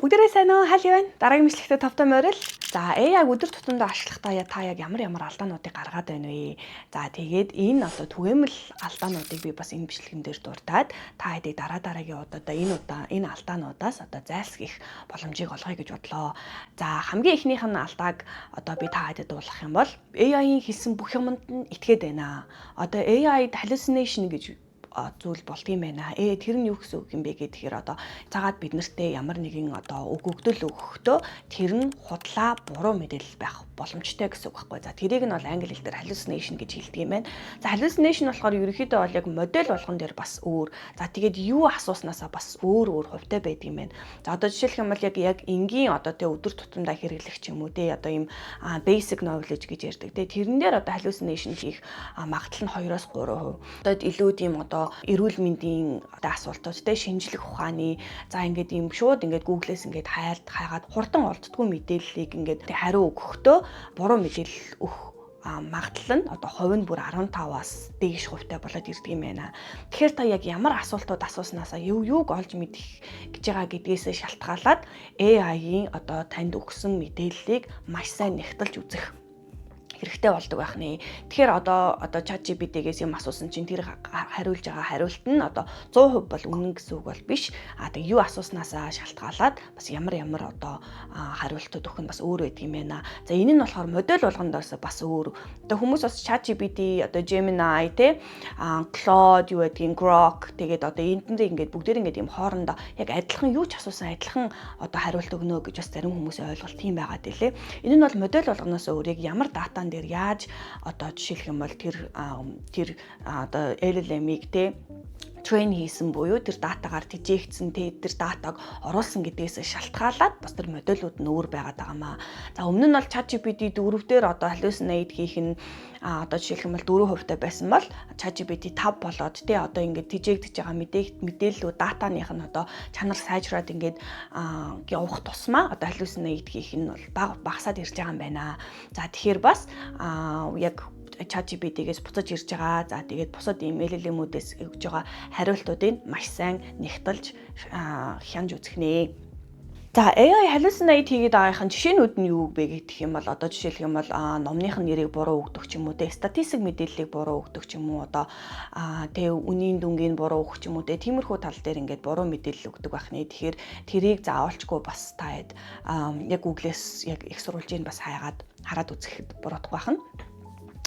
Бүгдээрээ сайн уу? Хаал явна. Дараагийн мэдлэгтэй тавтай морил. За AI өдөр тутамдаа ашиглахдаа та яг ямар алдаануудыг гаргаад байна вэ? За тэгээд энэ одоо түгээмэл алдаануудыг би бас энэ бичлэгэн дээр дуртаад та хэдий дараагийн удаа энэ алдаануудаас зайлсхийх боломжийг олгоё гэж бодлоо. За хамгийн эхнийх нь алдааг би та хэдэд дуулгах юм бол AI-ийн хэлсэн бүх юмд нь итгээд байна. AI-д hallucination гэж зүйл болдгийм байна. Тэр нь юу гэсэн үг юм бэ гэхээр цагаад бид нартэй ямар нэгэн өгөгдөл өгөхдөө тэр нь худлаа буруу мэдээлэл байх боломжтой гэсэн үг байхгүй. За тэрийг нь бол англи хэлээр hallucination гэж хэлдэг юм байна. За hallucination болохоор ерөнхийдөө бол яг модель болгон дээр бас өөр. За тэгээд юу асууснасаа бас өөр хувьтай байдаг юм байна. За жишээлх юм бол яг энгийн өдөр тутамдаа хэрэглэх ч юм уу ийм basic knowledge гэж ярьдаг. Тэрэн дээр hallucination хийх магадлал нь 2-3%. Илүү тийм эрүүл мэндийн асуултууд шинжлэх ухааны шууд Google-ээс хайгаад хурдан олддгүй мэдээллийг хариу өгөхдөө буруу мэдээлэл өгөх магадлал нь хувь нь бүр 15-аас дээш хувьтай болоод ирдэг юм байна. Тэгэхээр та яг ямар асуултууд асууснасаа юуг олж мэдэх гэж байгаа гэдгээс шалтгаалаад AI-ийн танд өгсөн мэдээллийг маш сайн нягтлж үзэх хэрэгтэй болдог байх нэ. Тэгэхээр ChatGPT-гээс юм асуусан чинь тэр хариулж байгаа хариулт нь 100% бол үнэн гэсэн үг бол биш. Юу асууснасаа шалтгаалаад бас ямар хариултууд өгөх нь бас өөр байдаг юм байна. За энэ нь болохоор модель болгондоос бас өөр. Хүмүүс бас ChatGPT, Gemini, Claude, Grok тэгээд эндээ бүгдээр ийм хоорондоо яг адилхан юу ч асуусан адилхан хариулт өгнө гэж бас зарим хүмүүсийн ойлголт тийм байгаа дэлээ. Энэ нь бол модель болгоноос өөрийг ямар датан дээр яаж жишээлх юм бол тэр LLM-ийг train хийсэн буюу тэр датагаар тэжээгдсэн тэр датаг оруулсан гэдгээс шалтгаалаад бас тэр модулууд нь өөр байгаад байгаамаа. За өмнө нь бол ChatGPT 4 дээр hallucinate хийх нь жишээлх юм бол 4% байсан бол ChatGPT 5 болоод тэжээгдэж байгаа мэдээллүүд датаных нь чанар сайжраад явах тусмаа hallucinate хийх нь бол багасаад ирж байгаа юм байна. За тэгэхээр бас яг ChatGPT-гээс буцаж ирж байгаа. За тэгээд бусад ийм LLM-үүдээс өгж байгаа хариултуудыг маш сайн нягтлж хянж үзэх нэ. За AI hallucinate хийгээд байгаахийн жишээнүүд нь юу вэ гэх юм бол жишээлх юм бол номных нэрийг буруу өгдөг ч юм уу статистик мэдээллийг буруу өгдөг ч юм уу үнийн дүнгийн буруу өгөх ч юм уу тиймэрхүү тал дээр буруу мэдээлэл өгдөг байх нэ. Тэгэхээр тэрийг заавалчгүй бас та яг Google-с яг их сурвалжийг бас хараад үзэхэд буруудах байх нь.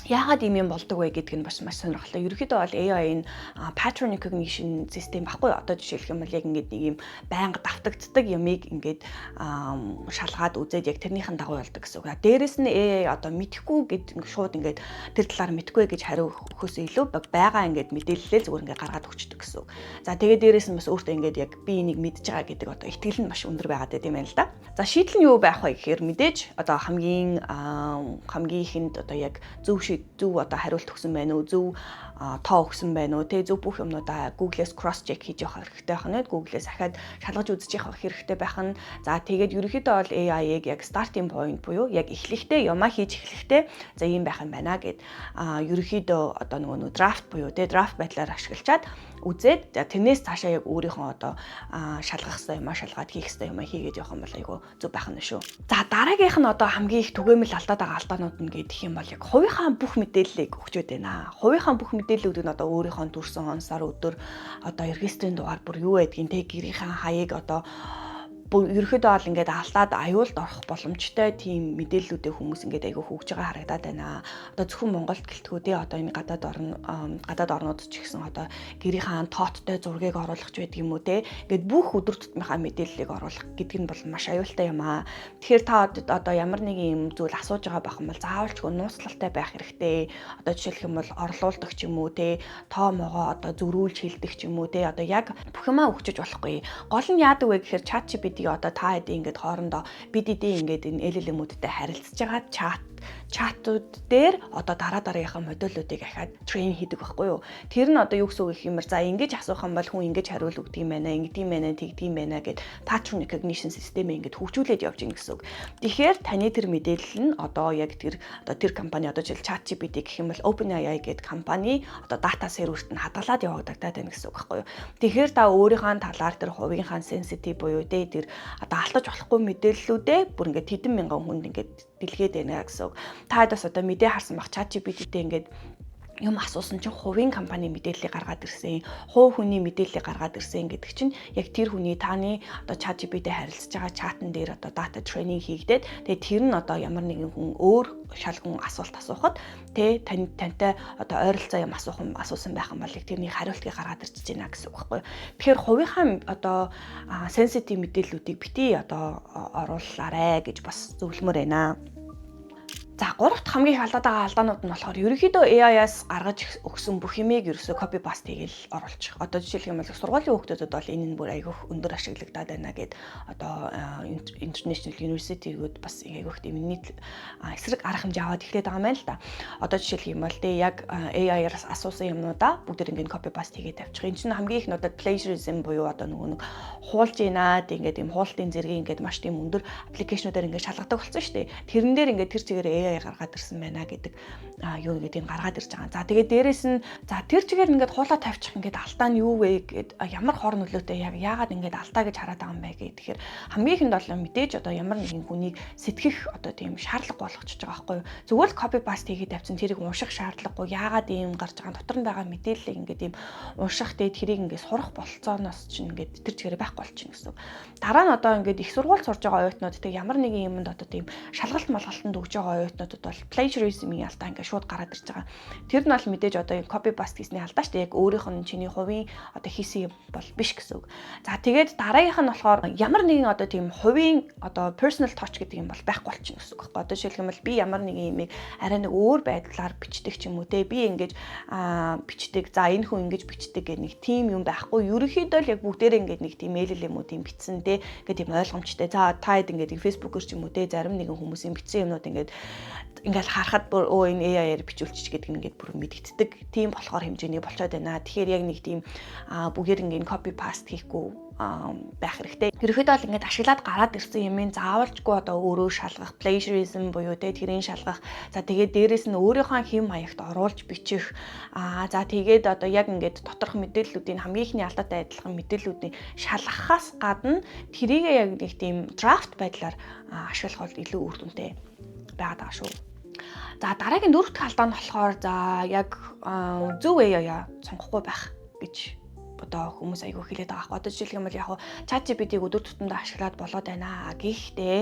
Яагаад ийм юм болдог вэ гэдг нь бас маш сонирхолтой. Ерөнхийдөө бол AI-ийн pattern recognition system баггүй. Жишээлх юм бол яг нэг юм байнга давтагддаг ямыг шалгаад үзээд яг тэрнийхэн дагуу болдог гэсэн үг. Дээрээс нь AI мэдхгүй гэд шууд тэр талаар мэдхгүй гэж хариу өгөхөөс илүү байгаа мэдээлэлээ зүгээр гаргаад өгчдөг гэсэн үг. За тэгээд дээрээс нь бас өөртөө яг би энийг мэдж байгаа гэдэг итгэл нь маш өндөр байгаад байт юм байна л да. За шийдэл нь юу байх вэ гэхээр мэдээж хамгийн ихэнд яг зөв хариулт өгсөн байна уу, зөв тоо өгсөн байна уу, зөв бүх юмнуудаа Google-с cross check хийж явах хэрэгтэй байх нь, Google-с ахаад шалгаж үзэж явах хэрэгтэй байх нь. За тэгээд ерөнхийдөө бол AI-ыг яг starting point буюу яг эхлэхдээ ямаа хийж эхлэхдээ за ийм байх юм байна гэд ерөнхийдөө draft буюу draft байдлаар ашиглачаад үзээд тэрнээс цаашаа яг өөрийнхөө шалгах ёстой юмаа шалгаад хийх ёстой юмаа хийгээд явах юм бол айгүй зөв байх нь шүү. За дараагийнх нь хамгийн их түгээмэл алдаад байгаа алдаанууд нь гэдэг юм бол яг хувийнхаа бүх мэдээллийг өгчөөд байна. Хувийнхаа бүх мэдээллүүд нь өөрийнхөө төрсөн он сар өдөр регистрийн дугаар бүр юу байдгийг гэрийнхээ хаяг ерөөхдөө бол алдаад аюулд орох боломжтой тийм мэдээллүүдээ хүмүүс айгүй хөгж байгаа харагдаад байна. Зөвхөн Монголд гэлтгүү энэ гадаад орнууд ч гэсэн гэрийнхаа тооттой зургийг оруулах ч байдаг юм уу бүх өдөр тутмынхаа мэдээллийг оруулах гэдэг нь бол маш аюултай юм аа. Тэгэхээр та ямар нэг юм зүйл асууж байгаа байх юм бол заавалчгүй нууцлалтай байх хэрэгтэй. Жишээлх юм бол орлуулдаг ч юм уу тоо могоо зөрүүлж хэлдэг ч юм уу яг бүх юмаа өгчөж болохгүй. Гол нь яадаг вэ гэхээр ChatGPT та хэдий хоорондоо бид энэ LLM-үүдтэй харилцаж байгаа чат чатууд дээр одоо дараа дараагийнхаа модулуудыг ахаад трейн хийдэг байхгүй юу. Тэр нь одоо юу гэсэн үг юм бэ? За ингэж асуух юм бол хүн ингэж хариул өгдөг юм байна, ингэдэг юм байна, тэгдэг юм байна гэд pattern recognition системээ ингэж хөгжүүлээд явж гин гэсэн үг. Тэгэхээр таны тэр мэдээлэл нь одоо яг тэр компани одоо жишээл ChatGPT гэх юм бол OpenAI гэдэг компани одоо дата серверт нь хадгалаад явагдагдаад байна гэсэн үг байхгүй юу. Тэгэхээр та өөрийнхөө талаар тэр хувийнхаа sensitive буюу тэр одоо алдаж болохгүй мэдээллүүдээ бүр ингээд хэдэн мянган хүнд ингээд дэлгээд байна гэсэн үг. Та бас одоо мэдээ харсан бах ChatGPT-тэй ингээд юм асуусан чинь хувийн компани мэдээллийг гаргаад ирсэн, хувь хүний мэдээллийг гаргаад ирсэн гэдэг чинь яг тэр хүний таны одоо ChatGPT харилцаж байгаа чатан дээр одоо data training хийгдээд тэгээ тэр нь одоо ямар нэгэн хүн өөр шалган асуулт асуухад тантай одоо ойролцоо юм асуусан байх юм бол тэрний хариултыг гаргаад ирчихэж байна гэсэн үг байхгүй. Тэгэхээр хувийнхаа одоо sensitive мэдээллүүдийг бити одоо оруулаарэ гэж бас зөвлөмөр байна. За гуравт хамгийн их алдаад байгаа алдаанууд нь болохоор ерөнхийдөө AI-аас гаргаж өгсөн бүх юмыг ерөөсөө copy paste хийгээл оруулчих. Одоо жишээлх юм бол сургуулийн хүүхдүүдэд бол энэ нь бүр айгүйх өндөр ашиглагдаад байна гэд одоо international university-гүүд бас айгүйх тийм нийт эсрэг арга хэмжээ аваад эхлэдэг байгаа юм байна л да. Одоо жишээлх юм бол яг AI-аас асуусан юмнуудаа бүгд ингээд copy paste хийгээд тавьчих. Энэ чинь хамгийн их надад plagiarism буюу одоо нэг хуулж ийнаад ингээд юм хуултын зэргийн ингээд маш тийм өндөр аппликейшнуудаар ингээд шалгадаг болсон шүү дээ. Тэрэн дээр ингээд тэр чигээр AI гаргаад ирсэн байна гэдэг юу гэдэг нь гаргаад ирж байгаа. За тэгээд дээрэс нь за тэр чигээр ингээд хуулаа тавьчих ингээд алдаа нь юу вэ гэд ямар хор нөлөөтэй яагаад ингээд алдаа гэж хараад байгаа юм бэ гэхээр хамгийн ихэнд бол мэдээж одоо ямар нэгэн хүнийг сэтгэх одоо тийм шаардлага болгочихж байгаа байхгүй юу. Зүгээр л copy paste хийгээд тавьсан тэрийг унших шаардлагагүй яагаад ийм гарч байгаа дотор нь байгаа мэдээллийг ингээд ийм унших тэгээд тэрийг ингээд сурах болцооноос чинь ингээд тэр чигээр байхгүй болчихно гэсэн. Дараа нь одоо ингээд их сургууль сурж байгаа оюутнууд тэг ямар нэгэн юмд одоо тийм шалгалт малгалтанд өгж байгаа оюутнуудад бол plagiarism-ийн алдаа ингээд шууд гараад ирж байгаа. Тэр нь бол мэдээж одоо энэ copy paste хийсний алдаа шүү дээ. Яг өөрийнх нь чиний хувийн одоо хийсэн юм бол биш гэсэн үг. За тэгээд дараагийнх нь болохоор ямар нэгэн одоо тийм хувийн одоо personal touch гэдэг юм бол байхгүй болчихно гэсэн үг байхгүй. Одоо жишээлх юм бол би ямар нэгэн юмыг арай нэг өөр байдлаар бичдэг ч юм уу те. Би ингэж бичдэг. За энэ хүн ингэж бичдэг гэх нэг тийм юм байхгүй. Ерөнхийдөө л яг бүгдээрээ ингэж нэг тийм мэйл юм уу тийм бичсэн те. Ингээд тийм ойлгомжтой. За та хэд ингэж Facebook-оор ч юм уу те зарим нэгэн хүмүүсийн бичсэн юмнууд ингээд харахад бүр энэ AI-аар бичүүлчих гэдэг нь ингээд бүр мэдэгддэг. Тийм болохоор хэмжээний болчиход байна. Тэгэхээр яг нэг тийм бүгд ингээд copy paste хийхгүй байх хэрэгтэй. Ерөнхийдөө бол ингээд ашиглаад гараад ирсэн юмыг заавалжгүй одоо өөрөө шалгах, plagiarism буюу тэрийн шалгах. За тэгээд дээрэс нь өөрийнхөө хэм маягт оруулж бичих. За тэгээд одоо яг ингээд доторх мэдээллүүдийн хамгийн ихний алдаатай адилхан мэдээллүүдийн шалгахаас гадна тэрийг яг нэг тийм draft байдлаар ашиглах бол илүү үр дүнтэй байгаад байгаа шүү. За дараагийн дөрөвт алдаа нь болохоор за яг зөв AI сонгохгүй байх гэж одоо хүмүүс айгүй хэлээд байгаа хэрэг. Одоо жишээлх юм бол яг ChatGPT-г өдөр тутамдаа ашиглаад болоод байна. Гэхдээ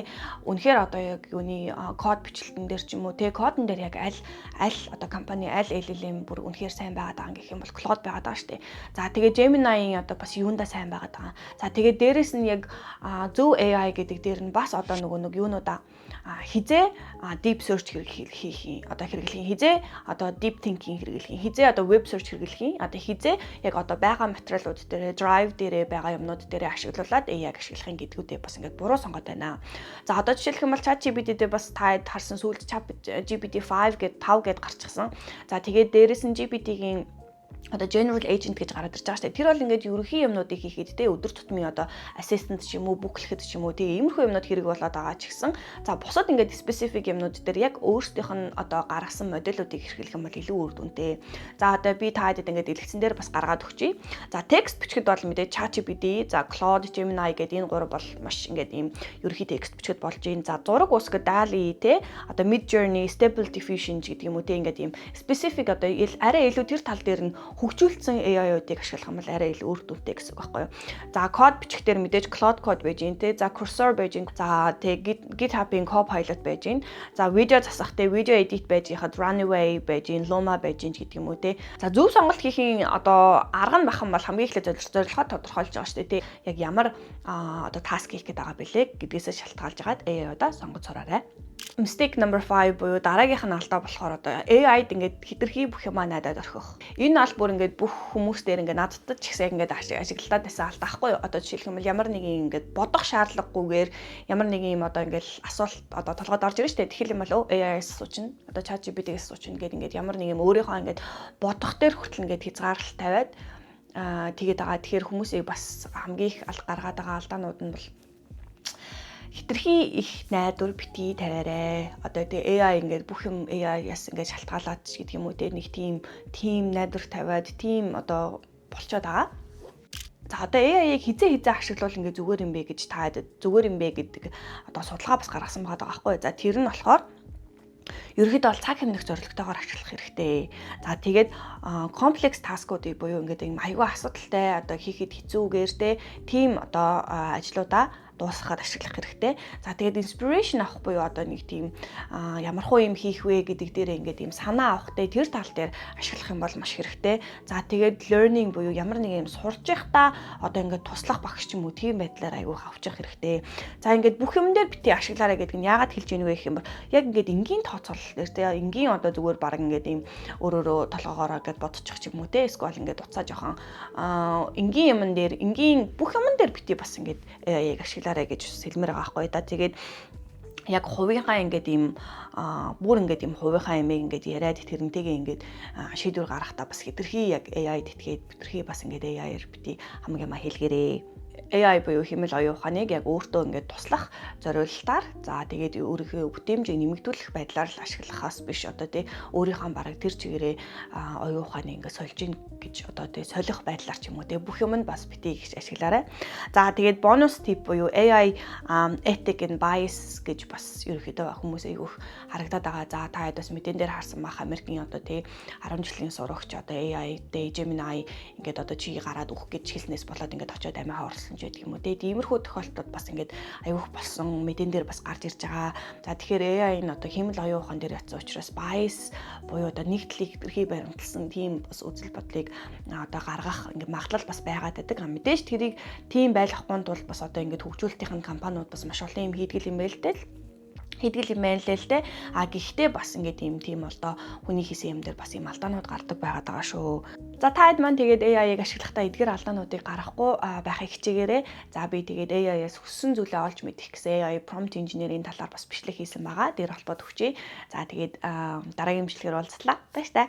үнэхээр одоо яг юуны код бичлэлтэн дээр ч юм уу те кодн дээр яг аль одоо компани аль LLM бүр үнэхээр сайн байгаад байгаа гэх юм бол Claude байгаад байгаа шүү дээ. За тэгээ Gemini-ийн одоо бас юундаа сайн байгаад байгаа. За тэгээ дээрэс нь яг зөв AI гэдэг дээр нь бас одоо нэг юунуудаа хизээ deep search хийх одоо хэрэглэх хизээ одоо deep thinking хэрэглэх хизээ одоо web search хэрэглэх одоо хизээ яг одоо байгаа материалууд дээр drive дээрээ байгаа юмнууд дээрээ ашиглуулад AI-г ашиглахын гэдгүүдээ бас ингээд буруу сонгоод байна. За одоо жишээлх юм бол ChatGPT дээр бас та харсан сүүлд GPT-5 гэдэг 5 гэдээ гарчихсан. За тэгээд дээрэс нь GPT-гийн одоо general agent гэж гараад ирж байгаа шүү дээ. Тэр бол ингээд ерөнхий юмнуудыг хийхэд те өдөр тутмын одоо assistant ч юм уу, бүклэхэд ч юм уу тийм иймэрхүү юмнууд хэрэг болоод байгаа ч гэсэн за бусад ингээд specific юмнууд дээр яг өөрсдийнх нь одоо гаргасан модулуудыг хэрэглэх юм бол илүү үр дүнтэй. За одоо би та хэдэд ингээд дэлгэцэн дээр бас гаргаад өгчий. За текст бичгэд бол мэдээ ChatGPT, за Claude, Gemini гэдэг энэ гурав бол маш ингээд ийм ерөнхий текст бичгэд болж байна. За зураг үсгэд DALL-E те одоо Midjourney, Stable Diffusion гэдэг юм уу те ингээд ийм specific одоо арай илүү тэр тал дээр нь хөгжүүлсэн AI-уудыг ашиглах юм бол арай илүү үр дүнтэй гэсэн үг байхгүй юу. За код бичихдэр мэдээж Claude Code байж гин те. За Cursor байж гин. За тэг GitHub-ийн Copilot байж гин. За видео засахтай видео edit байж хаад Runway байж гин, Luma байж гин гэдэг юм уу те. За зөв сонголт хийхийн одоо арга нь бах юм бол хамгийн эхлээд зорилгоо тодорхойлж байгаа шүү дээ те. Яг ямар одоо task хийх гээд байгаа бэлээ гэдгээс шалтгаалж агаад AI-удаа сонгож сураарай. Mistake number 5 буюу дараагийнх нь алдаа болохоор одоо AI-д ингээд хэтэрхий бүх юмаа найдаад орхих. Энэ бол бүр ингээд бүх хүмүүс дээр ингээд надад ч ихсээ ингээд ашиглалтаад байсан алдаа ахгүй юу? Одоо жишээлх юм бол ямар нэг ингээд бодох шаардлагагүйгээр ямар нэг юм одоо ингээд асуулт одоо толгойд орж ирж штэ. Тэгэх юм бол AI-аас суучна. Одоо ChatGPT-ээс суучна гэдэг ингээд ямар нэг юм өөрийнхөө ингээд бодох дээр хүртэл ингээд хязгаарлалт тавиад тэгээд байгаа. Тэгэхээр хүмүүсийг бас хамгийн их гаргаад байгаа алдаанууд нь бол хитрхи их найдвар битгий тавиарай. Одоо тэгээ AI ингээд бүх юм AI-аас ингээд шалтгаалаад ч гэдэг юм уу те нэг тийм найдвар тавиад тийм одоо болчиход байгаа. За одоо AI-ыг хизээ ашиглавал ингээд зүгээр юм бэ гэж таад зүгээр юм бэ гэдэг одоо судалгаа бас гаргасан байгаа байхгүй. За тэр нь болохоор ерөөхдөө бол цаг хэмнэх зорилготойгоор ашиглах хэрэгтэй. За тэгээд комплекс таскуудыг буюу ингээд юм аюул асуудалтай одоо хийхэд хэцүүгээр те тийм одоо ажлуудаа дуусгахад ашиглах хэрэгтэй. За тэгээд inspiration авах буюу одоо нэг тийм ямар хуу юм хийх вэ гэдэг дээр ингээд юм санаа авахтай тэр тал дээр ашиглах юм бол маш хэрэгтэй. За тэгээд learning буюу ямар нэг юм сурж байхдаа одоо ингээд туслах багш ч юм уу тийм байдлаар аюул авчих хэрэгтэй. За ингээд бүх юм дээр бити ашиглаарай гэдэг нь яагаад хэлж ийнү вэ гэх юм бол яг ингээд энгийн тооцоолол дээр те энгийн одоо зүгээр баг ингээд юм өөрөөрөө толгоогоороо ингээд бодчих ч юм уу те эсвэл ингээд уцаа жоохон энгийн юмн дээр энгийн бүх юмн дээр бити бас ингээд яг ашиглаарай гэж хэлмээр байгаа байхгүй да. Тэгээд яг хувийнхаа ингээд юм бүр ингээд юм хувийнхаа ямыг ингээд яриад тэрнтэйгээ ингээд шийдвэр гаргахтаа бас хэтэрхий яг AI-д итгээд хэтэрхий бас ингээд AI-аар бити хамаг юма хэлгэрээ. AI буюу хэмэл оюун ухааныг яг өөртөө ингээд туслах зориулалтаар за тэгээд өөрийнхөө бүтээмжийг нэмэгдүүлэх байдлаар л ашиглахаас биш одоо тий өөрийнхөө бараг тэр чигээрээ оюун ухааныг ингээд сольж ийн гэж одоо тий солих байдлаар ч юм уу тий бүх юмд бас битгий гэж ашиглаарай. За тэгээд бонус тип буюу AI ethic and bias гэж бас ерөөхдөө хүмүүс айгүйх харагдаад байгаа. За та хэд бас мэдэн дээр харсан бах Америкийн одоо тий 10 жилийн сурагч одоо AI Gemini ингээд одоо чи гараад өгөх гэж хэлснээс болоод ингээд очиод амиа хорлсон гэдэг юм уу. Тэгээд иймэрхүү тохиолдолд бас ингээд аюух болсон мэдэн дээр бас гарч ирж байгаа. За тэгэхээр AI нь одоо хэмэл оюун ухаан дээр ятсан учраас bias буюу одоо нэгдлийг хэтэрхий баримталсан тийм бас үзэл бодлыг одоо гаргах ингээд магадлал бас байгаад байдаг. Мэдээж тэрийг тийм байлгахгүй тул бас одоо ингээд хөгжүүлэлтийн компаниуд бас маш олон юм хийдгэл юм байл дээ. Хэдгэл юм байна л л те. Гэхдээ бас ингээд тийм одоо хүний хийсэн юм дээр бас юм алдаанууд гардаг байгаад байгаа шүү. За та хэд маань тэгээд AI-ыг ашиглахдаа эдгээр алдаануудыг гаргахгүй байхыг хичээгээрэй. За би тэгээд AI-аас хүссэн зүйлээ олж мэдэх гэсэн AI prompt engineering талаар бас бичлэг хийсэн байгаа. Дээр холбоод өгчээ. За тэгээд дараагийн бичлэгээр уулзлаа. Баяр таа.